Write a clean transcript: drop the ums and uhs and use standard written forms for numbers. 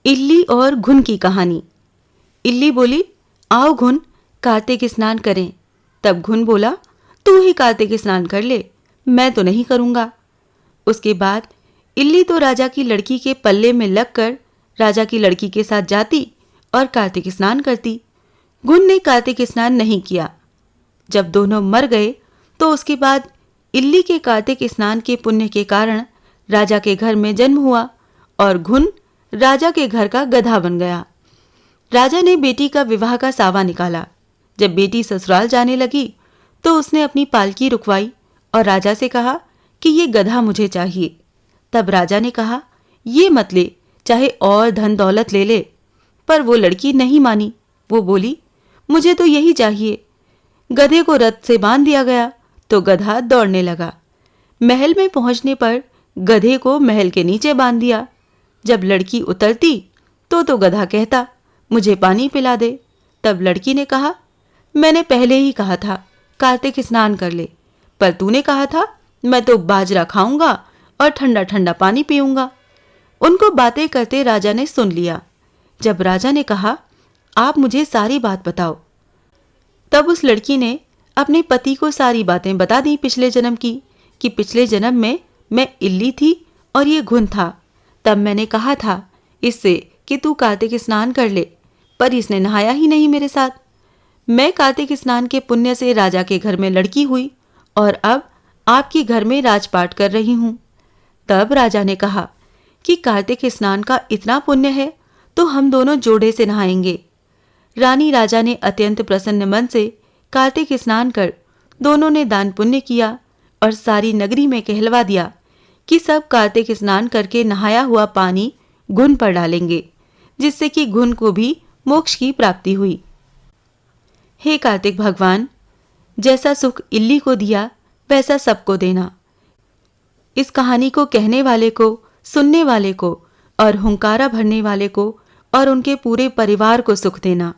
इल्ली और घुन की कहानी। इल्ली बोली, आओ घुन, कार्तिक स्नान करें। तब घुन बोला, तू ही कार्तिक स्नान कर ले, मैं तो नहीं करूंगा। उसके बाद इल्ली तो राजा की लड़की के पल्ले में लगकर राजा की लड़की के साथ जाती और कार्तिक स्नान करती। घुन ने कार्तिक स्नान नहीं किया। जब दोनों मर गए तो उसके बाद इल्ली के कार्तिक स्नान के पुण्य के कारण राजा के घर में जन्म हुआ और घुन राजा के घर का गधा बन गया। राजा ने बेटी का विवाह का सावा निकाला। जब बेटी ससुराल जाने लगी तो उसने अपनी पालकी रुकवाई और राजा से कहा कि ये गधा मुझे चाहिए। तब राजा ने कहा, ये मत ले, चाहे और धन दौलत ले ले। पर वो लड़की नहीं मानी। वो बोली, मुझे तो यही चाहिए। गधे को रथ से बांध दिया गया तो गधा दौड़ने लगा। महल में पहुंचने पर गधे को महल के नीचे बांध दिया। जब लड़की उतरती तो गधा कहता, मुझे पानी पिला दे। तब लड़की ने कहा, मैंने पहले ही कहा था कार्तिक स्नान कर ले, पर तूने कहा था मैं तो बाजरा खाऊंगा और ठंडा ठंडा पानी पीऊंगा। उनको बातें करते राजा ने सुन लिया। जब राजा ने कहा, आप मुझे सारी बात बताओ, तब उस लड़की ने अपने पति को सारी बातें बता दी पिछले जन्म की, कि पिछले जन्म में मैं इल्ली थी और ये घुन था। तब मैंने कहा था इससे कि तू कार्तिक स्नान कर ले, पर इसने नहाया ही नहीं मेरे साथ। मैं कार्तिक स्नान के पुण्य से राजा के घर में लड़की हुई और अब आपके घर में राजपाट कर रही हूं। तब राजा ने कहा कि कार्तिक स्नान का इतना पुण्य है तो हम दोनों जोड़े से नहाएंगे। रानी राजा ने अत्यंत प्रसन्न मन से कार्तिक स्नान कर दोनों ने दान पुण्य किया और सारी नगरी में कहलवा दिया कि सब कार्तिक स्नान करके नहाया हुआ पानी घुन पर डालेंगे, जिससे कि घुन को भी मोक्ष की प्राप्ति हुई। हे कार्तिक भगवान, जैसा सुख इल्ली को दिया वैसा सबको देना। इस कहानी को कहने वाले को, सुनने वाले को और हुंकारा भरने वाले को और उनके पूरे परिवार को सुख देना।